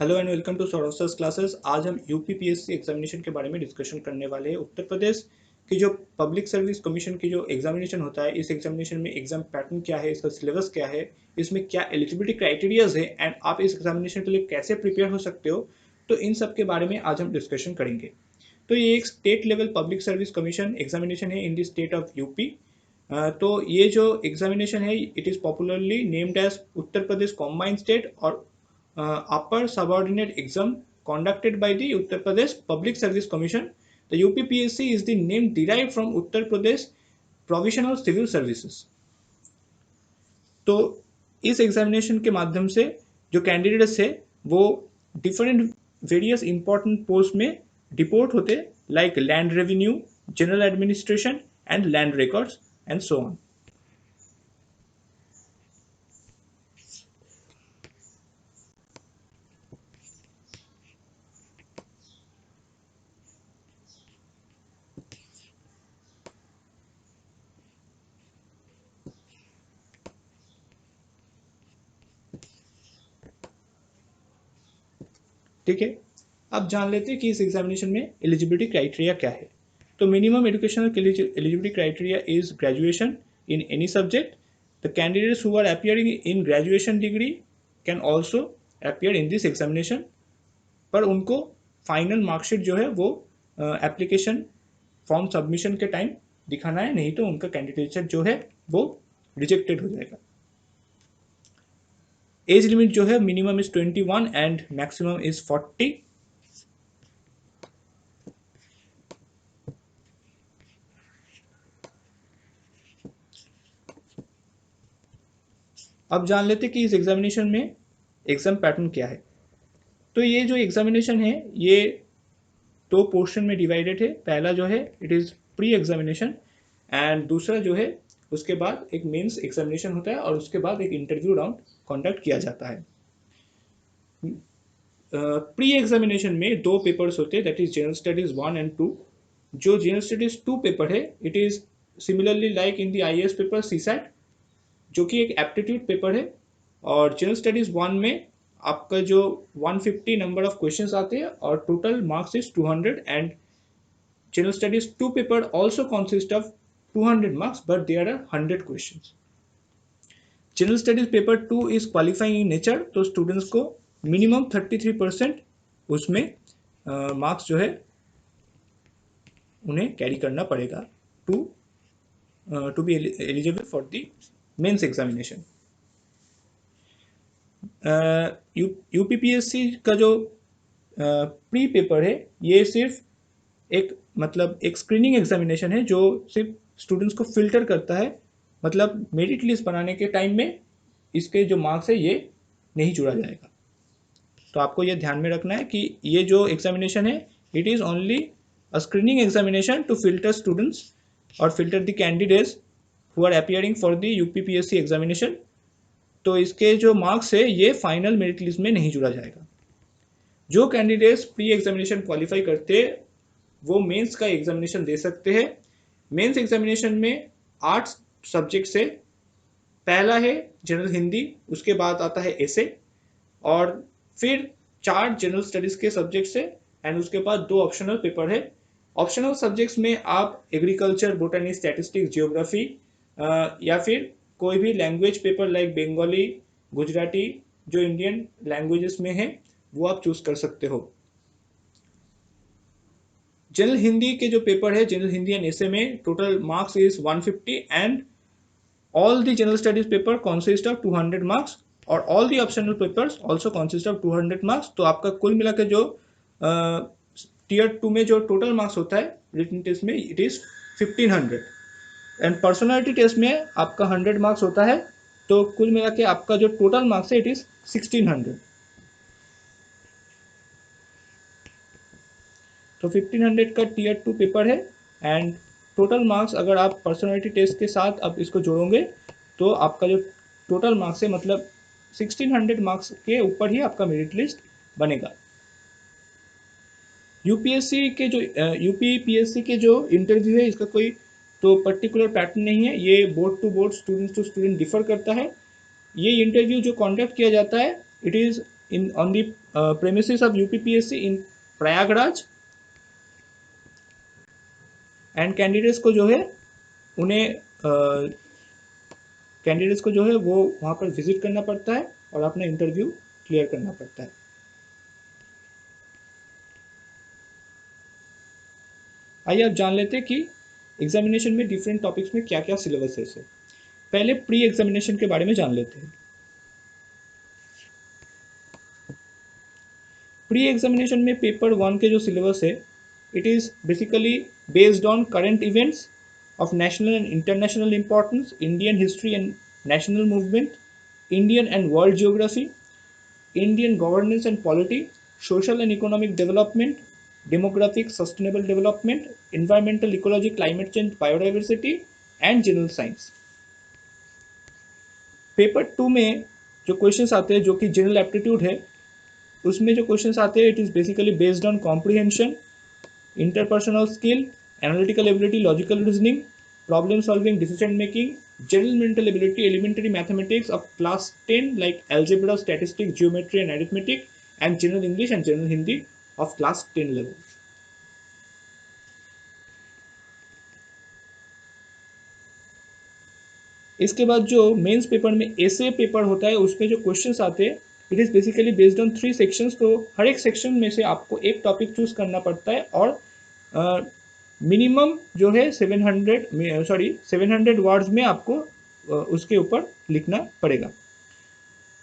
Hello and welcome to Saurabh classes. आज हम UPPSC examination के बारे में डिस्कशन करने वाले हैं। उत्तर प्रदेश की जो पब्लिक सर्विस कमीशन की जो एग्जामिनेशन होता है, इस एग्जामिनेशन में एग्जाम पैटर्न क्या है, इसका सिलेबस क्या है, इसमें क्या एलिजिबिलिटी क्राइटेरियाज है एंड आप इस एग्जामिनेशन के लिए कैसे प्रिपेयर हो सकते हो, तो इन सब के बारे में आज हम डिस्कशन करेंगे। तो ये एक state level public service commission examination है in the state of UP. तो ये जो एग्जामिनेशन है it is popularly named as Uttar Pradesh combined state और upper subordinate exam conducted by the Uttar Pradesh Public Service Commission. The UPPSC is the name derived from Uttar Pradesh Provisional Civil Services. तो इस examination के माध्यम से जो candidates है वो different various important post में डिपोर्ट होते, like land revenue, general administration and land records and so on. ठीक है, अब जान लेते हैं कि इस एग्जामिनेशन में एलिजिबिलिटी क्राइटेरिया क्या है। तो minimum educational eligibility criteria is graduation in any subject. The candidates who are appearing in graduation degree can also appear in this examination, पर उनको फाइनल मार्कशीट जो है वो एप्लीकेशन फॉर्म सबमिशन के टाइम दिखाना है, नहीं तो उनका कैंडिडेचर जो है वो रिजेक्टेड हो जाएगा। एज लिमिट जो है minimum is 21 and maximum is 40। अब जान लेते कि इस एग्जामिनेशन में एग्जाम पैटर्न क्या है। तो ये जो एग्जामिनेशन है ये दो पोर्शन में डिवाइडेड है। पहला जो है it is pre examination and दूसरा जो है उसके बाद एक मेंस एग्जामिनेशन होता है और उसके बाद एक इंटरव्यू राउंड कंडक्ट किया जाता है। प्री एग्जामिनेशन में दो पेपर्स होते हैं, that is general studies 1 and 2। जो जनरल स्टडीज 2 पेपर है it is similarly like in the IAS paper CSAT, जो कि एक एप्टीट्यूड पेपर है। और जनरल स्टडीज 1 में आपका जो 150 नंबर ऑफ क्वेश्चंस आते हैं और total marks is 200 and general studies 2 paper also consist of 200 marks but there are 100 questions. General studies paper 2 is qualifying in nature, तो स्टूडेंट्स को मिनिमम 33% उसमें मार्क्स जो है उन्हें कैरी करना पड़ेगा to be eligible for the mains examination. UPPSC का जो प्री पेपर है ये सिर्फ एक स्क्रीनिंग एग्जामिनेशन है जो सिर्फ स्टूडेंट्स को फिल्टर करता है, मतलब मेरिट लिस्ट बनाने के टाइम में इसके जो मार्क्स है ये नहीं जुड़ा जाएगा। तो आपको ये ध्यान में रखना है कि ये जो एग्जामिनेशन है it is only a screening examination to filter students और filter the candidates who are appearing for the UPPSC examination. तो इसके जो मार्क्स है ये फाइनल मेरिट लिस्ट में नहीं जुड़ा जाएगा। जो कैंडिडेट्स प्री एग्जामिनेशन क्वालिफाई करते हैं वो मेंस का एग्जामिनेशन दे सकते हैं। मेंस एग्जामिनेशन में 8 सब्जेक्ट से, पहला है जनरल हिंदी, उसके बाद आता है एसे और फिर 4 जनरल स्टडीज के सब्जेक्ट से एंड उसके बाद 2 ऑप्शनल पेपर है। ऑप्शनल सब्जेक्ट्स में आप एग्रीकल्चर, बोटनी, स्टैटिस्टिक्स, जियोग्राफी या फिर कोई भी language paper like Bengali, Gujarati जो इंडियन लैंग्वेजेस में है वो आप चूज कर सकते हो। जनरल हिंदी के जो पेपर है जनरल हिंदी एंड एसे में total marks is 150 and all the general studies paper consist of 200 marks और all the optional papers also consist of 200 marks। तो आपका कुल मिला के जो टीयर 2 में जो टोटल मार्क्स होता है रिटन टेस्ट में it is 1500 and personality test में आपका 100 मार्क्स होता है। तो कुल मिला के आपका जो टोटल मार्क्स है इट इज 1600। तो 1500 का टीयर 2 पेपर है एंड टोटल मार्क्स अगर आप पर्सनालिटी टेस्ट के साथ आप इसको जोड़ोगे तो आपका जो टोटल मार्क्स है मतलब 1600 मार्क्स के ऊपर ही आपका मेरिट लिस्ट बनेगा। यूपीएससी के जो यूपीपीएससी के जो इंटरव्यू है इसका कोई तो पर्टिकुलर पैटर्न नहीं है, ये board to board, student to student differ करता है। ये इंटरव्यू जो कंडक्ट किया जाता है it is in on the premises of UPPSC in Prayagraj, and candidates को जो है उन्हें कैंडिडेट्स को जो है वो वहाँ पर विजिट करना पड़ता है और अपना इंटरव्यू क्लियर करना पड़ता है। आइए आप जान लेते हैं कि एग्जामिनेशन में डिफरेंट टॉपिक्स में क्या क्या सिलेबस है इसे। पहले प्री एग्जामिनेशन के बारे में जान लेते हैं। प्री एग्जामिनेशन में पेपर 1 के जो सिलेबस है, it is basically based on current events of national and international importance, Indian history and national movement, Indian and world geography, Indian governance and polity, social and economic development, demographic sustainable development, environmental ecology, climate change, biodiversity and general science। Paper 2 में जो questions आते हैं जो कि general aptitude है, उसमें जो questions आते हैं it is basically based on comprehension, interpersonal skill, analytical ability, logical reasoning, problem solving, decision making, general mental ability, elementary mathematics of class 10 like algebra, statistics, geometry and arithmetic, and general English and general Hindi of class 10 level। इसके बाद जो mains paper में एसे paper होता है उसमें जो questions आते हैं it is basically based on 3 sections. तो हर एक सेक्शन में से आपको एक टॉपिक चूज करना पड़ता है और मिनिमम जो है 700 वर्ड्स में आपको उसके ऊपर लिखना पड़ेगा।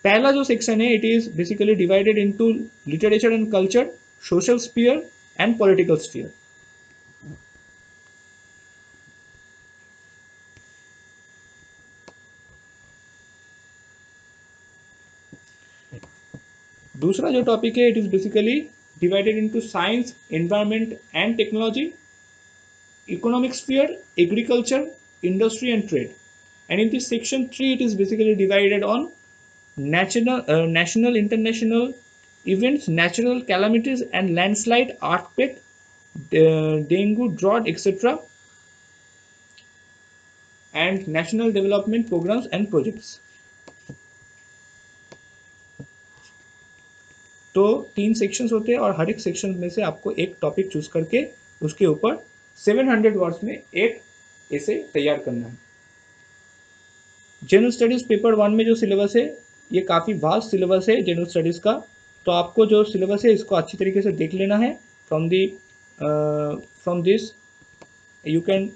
पहला जो सेक्शन है it is basically divided into literature and culture, social sphere and political sphere. दूसरा जो टॉपिक है it is basically divided into science, environment and technology, economic sphere, agriculture, industry and trade। And in this section 3 it is basically divided on national international events, natural calamities and landslide, earthquake, dengue, drought etc, and national development programs and projects। तो 3 sections होते हैं और हर एक section में से आपको एक topic choose करके उसके ऊपर 700 वर्ड्स में एक ऐसे तैयार करना है। जनरल स्टडीज़ पेपर 1 में जो सिलेबस है ये काफ़ी वास्ट सिलेबस है जनरल स्टडीज़ का। तो आपको जो सिलेबस है इसको अच्छी तरीके से देख लेना है। From this you can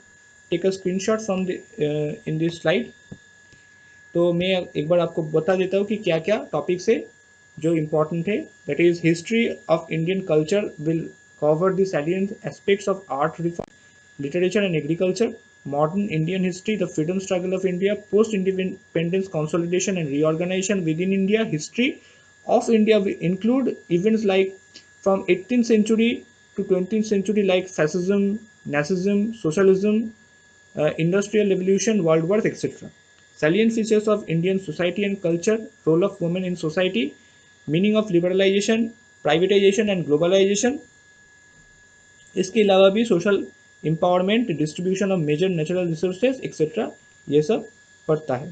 take a screenshot from in this slide. तो मैं एक बार आपको बता देता हूँ कि क्या क्या टॉपिक्स है जो इम्पोर्टेंट है। That is history of Indian culture will cover the salient aspects of art, reform, literature and agriculture, modern Indian history, the freedom struggle of India, post-independence consolidation and reorganization within India, history of India will include events like from 18th century to 20th century like fascism, Nazism, socialism, industrial revolution, world wars, etc. Salient features of Indian society and culture, role of women in society, meaning of liberalization, privatization and globalization। इसके अलावा भी social empowerment, distribution of major natural resources etcetera ये सब पड़ता है।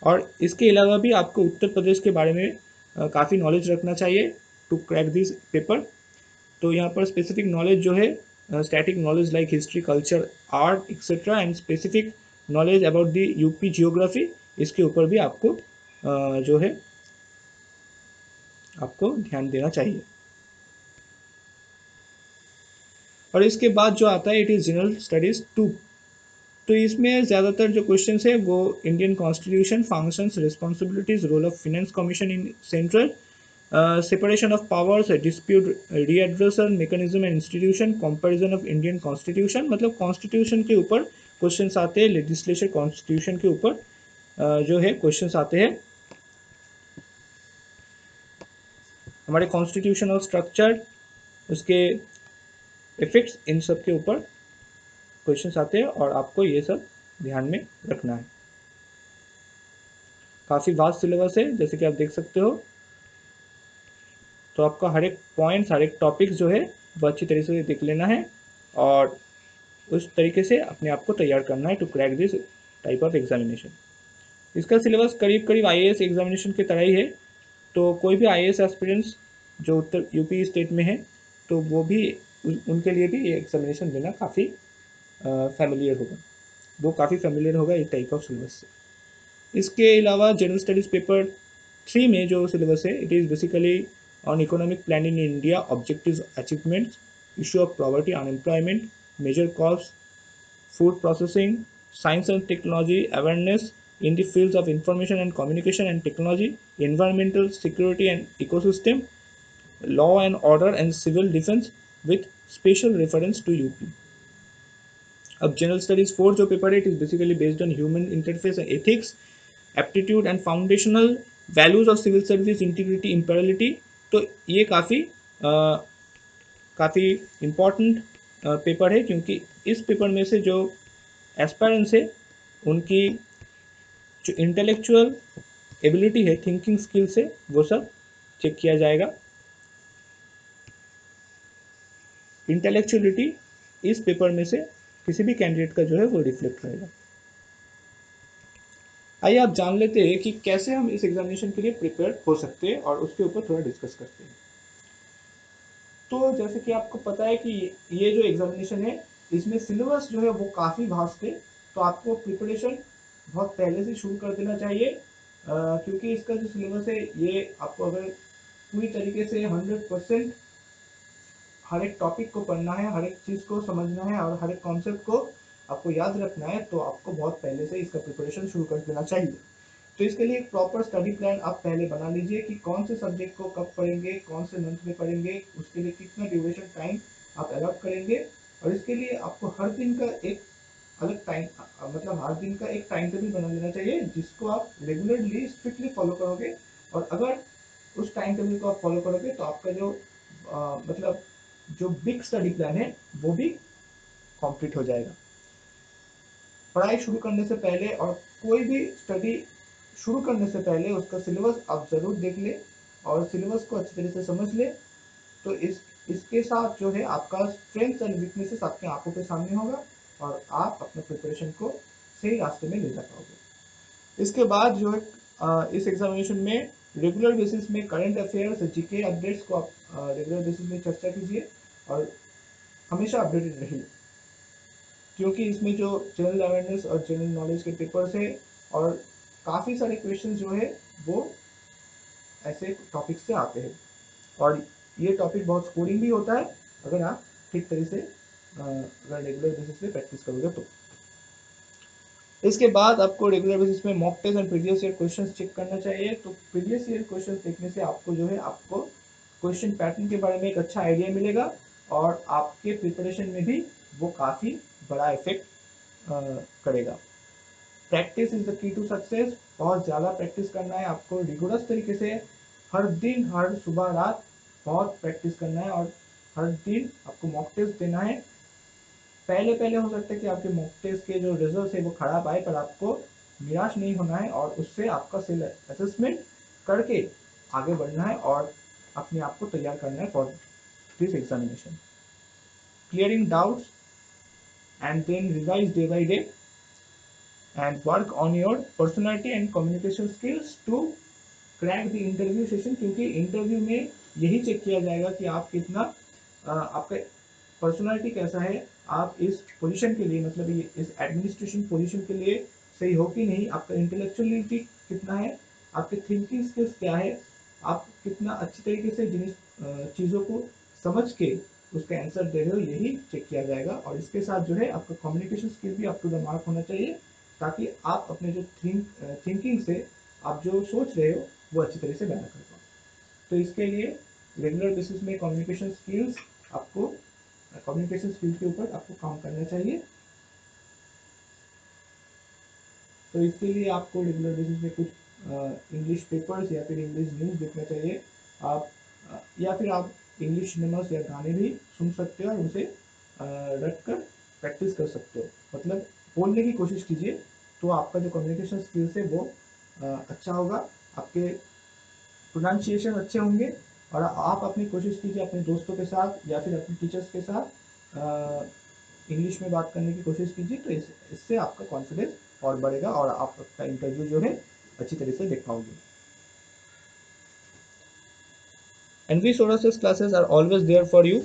और इसके अलावा भी आपको उत्तर प्रदेश के बारे में काफ़ी नॉलेज रखना चाहिए टू क्रैक दिस पेपर। तो यहाँ पर स्पेसिफिक नॉलेज जो है static knowledge like history, culture, art etcetera and specific knowledge about the UP geography, इसके ऊपर भी आपको जो है आपको ध्यान देना चाहिए। और इसके बाद जो आता है इट इज़ जनरल स्टडीज़ 2। तो इसमें ज़्यादातर जो क्वेश्चन है वो Indian constitution, functions, responsibilities, role of finance commission in central, separation of powers, dispute redressal mechanism and institution, comparison of Indian constitution, मतलब कॉन्स्टिट्यूशन के ऊपर क्वेश्चन आते हैं, लेजिस्लेचर कॉन्स्टिट्यूशन के ऊपर जो है क्वेश्चन आते हैं। हमारे कॉन्स्टिट्यूशन और स्ट्रक्चर, उसके इफेक्ट्स, इन सब के ऊपर क्वेश्चंस आते हैं और आपको ये सब ध्यान में रखना है। काफ़ी वास्ट सिलेबस है जैसे कि आप देख सकते हो। तो आपका हर एक पॉइंट्स, हर एक टॉपिक्स जो है वो अच्छी तरीके से देख लेना है और उस तरीके से अपने आप को तैयार करना है to crack this type of examination. इसका सिलेबस करीब करीब आईएएस एग्जामिनेशन की तरह ही है, तो कोई भी आईएएस एस्पिरेंट्स जो उत्तर यूपी स्टेट में है तो वो भी उनके लिए भी ये एग्जामिनेशन देना काफ़ी फैमिलियर होगा, वो काफ़ी फैमिलियर होगा एक टाइप ऑफ सिलेबस से। इसके अलावा जनरल स्टडीज़ पेपर 3 में जो सिलेबस है, it is basically on economic planning in India, objectives achievements, issue of poverty unemployment, major cause, food processing, science and technology, awareness in the fields of information and communication and technology, environmental security and ecosystem, law and order and civil defense with special reference to UP. अब general studies 4 जो paper है, it is basically based on human interface and ethics, aptitude and foundational values of civil service, integrity, impartiality. तो ये काफ़ी important paper है, क्योंकि इस paper में से जो एस्पायरेंट्स है उनकी जो इंटेलेक्चुअल एबिलिटी है, थिंकिंग स्किल्स है, वो सब चेक किया जाएगा। इंटेलेक्चुअलिटी इस पेपर में से किसी भी कैंडिडेट का जो है वो रिफ्लेक्ट रहेगा। आइए आप जान लेते हैं कि कैसे हम इस एग्जामिनेशन के लिए प्रिपेयर हो सकते हैं और उसके ऊपर थोड़ा डिस्कस करते हैं। तो जैसे कि आपको पता है कि ये जो एग्जामिनेशन है, इसमें सिलेबस जो है वो काफ़ी वास्ट है, तो आपको प्रिपरेशन बहुत पहले से शुरू कर देना चाहिए, क्योंकि इसका जो सिलेबस है ये आपको अगर पूरी तरीके से 100% हर एक टॉपिक को पढ़ना है, हर एक चीज़ को समझना है और हर एक कॉन्सेप्ट को आपको याद रखना है, तो आपको बहुत पहले से इसका प्रिपरेशन शुरू कर देना चाहिए। तो इसके लिए एक प्रॉपर स्टडी प्लान आप पहले बना लीजिए कि कौन से सब्जेक्ट को कब पढ़ेंगे, कौन से मंथ में पढ़ेंगे, उसके लिए कितना ड्यूरेशन टाइम आप अलॉट करेंगे। और इसके लिए आपको हर दिन का एक अलग टाइम, मतलब हर दिन का एक टाइम टेबल बना लेना चाहिए, जिसको आप रेगुलरली स्ट्रिक्टली फॉलो करोगे। और अगर उस टाइम टेबल को आप फॉलो करोगे तो आपका जो मतलब जो बिग स्टडी प्लान है वो भी कंप्लीट हो जाएगा। पढ़ाई शुरू करने से पहले और कोई भी स्टडी शुरू करने से पहले उसका सिलेबस आप ज़रूर देख ले और सिलेबस को अच्छी तरह से समझ ले, तो इसके साथ जो है आपका स्ट्रेंथ्स एंड वीकनेसेस आपकी आंखों के सामने होगा और आप अपने प्रिपरेशन को सही रास्ते में ले जा पाओगे। इसके बाद जो है इस एग्जामिनेशन में रेगुलर बेसिस में करंट अफेयर्स, जीके अपडेट्स को आप रेगुलर बेसिस में चर्चा कीजिए और हमेशा अपडेटेड रहिए, क्योंकि इसमें जो जनरल अवेयरनेस और जनरल नॉलेज के पेपर्स है और काफ़ी सारे क्वेश्चन जो है वो ऐसे टॉपिक से आते हैं और ये टॉपिक बहुत स्कोरिंग भी होता है अगर आप ठीक तरीके से अगर रेगुलर बेसिस पे प्रैक्टिस करोगे तो। इसके बाद आपको रेगुलर बेसिस में mock test and previous year questions check करना चाहिए। तो प्रीवियस ईयर क्वेश्चंस देखने से आपको जो है आपको क्वेश्चन पैटर्न के बारे में एक अच्छा आइडिया मिलेगा और आपके प्रिपरेशन में भी वो काफ़ी बड़ा इफेक्ट करेगा। Practice is the key to success. बहुत ज़्यादा प्रैक्टिस करना है आपको, रिगोरस तरीके से हर दिन, हर सुबह रात बहुत प्रैक्टिस करना है और हर दिन आपको मॉक टेस्ट देना है। पहले पहले हो सकता है कि आपके मॉक टेस्ट के जो रिजल्ट है वो खराब आए, पर आपको निराश नहीं होना है और उससे आपका सेल्फ असेसमेंट करके आगे बढ़ना है और अपने आप को तैयार करना है for this examination. Clearing doubts and then revise day by day and work on your personality and communication skills to crack the interview session, क्योंकि इंटरव्यू में यही चेक किया जाएगा कि आप कितना आपका पर्सनालिटी कैसा है, आप इस पोजीशन के लिए, मतलब ये इस एडमिनिस्ट्रेशन पोजीशन के लिए सही हो कि नहीं, आपका इंटेलेक्चुअलिटी कितना है, आपके थिंकिंग स्किल्स क्या है, आप कितना अच्छी तरीके से जिन चीज़ों को समझ के उसका आंसर दे रहे हो, यही चेक किया जाएगा। और इसके साथ जो है आपका कम्युनिकेशन स्किल भी अप टू द मार्क होना चाहिए, ताकि आप अपने जो थिंकिंग से आप जो सोच रहे हो वो अच्छी तरह से बयान कर पाओ। तो इसके लिए रेगुलर बेसिस में कम्युनिकेशन स्किल्स के ऊपर आपको काम करना चाहिए। तो इसके लिए आपको रेगुलर बेसिस में कुछ इंग्लिश पेपर्स या फिर इंग्लिश न्यूज़ देखना चाहिए। आप या फिर आप इंग्लिश सिनेमास या गाने भी सुन सकते हो और उसे रट कर प्रैक्टिस कर सकते हो, मतलब बोलने की कोशिश कीजिए, तो आपका जो कम्युनिकेशन स्किल्स है वो अच्छा होगा, आपके प्रोनाउंसिएशन अच्छे होंगे और आप अपनी कोशिश कीजिए अपने दोस्तों के साथ या फिर अपने टीचर्स के साथ इंग्लिश में बात करने की कोशिश कीजिए, तो इससे आपका कॉन्फिडेंस और बढ़ेगा और आप अपना इंटरव्यू जो है अच्छी तरह से देख पाओगे। And we Sodasis classes are always there for you.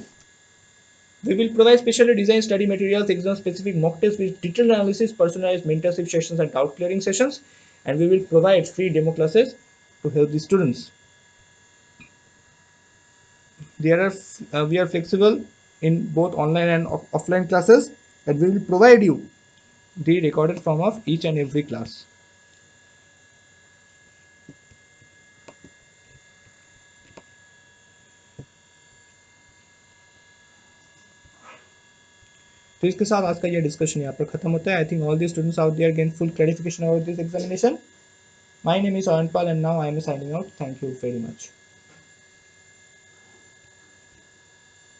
We will provide specially designed study materials, exam specific mock tests with detailed analysis, personalized mentorship sessions, and doubt clearing sessions. And we will provide free demo classes to help the students. We are flexible in both online and offline classes, and we will provide you the recorded form of each and every class. तो इसके साथ आज का ये discussion यहाँ पर खत्म होता है। I think all the students out there gain full clarification about this examination. My name is Anpal and now I am signing out. Thank you very much.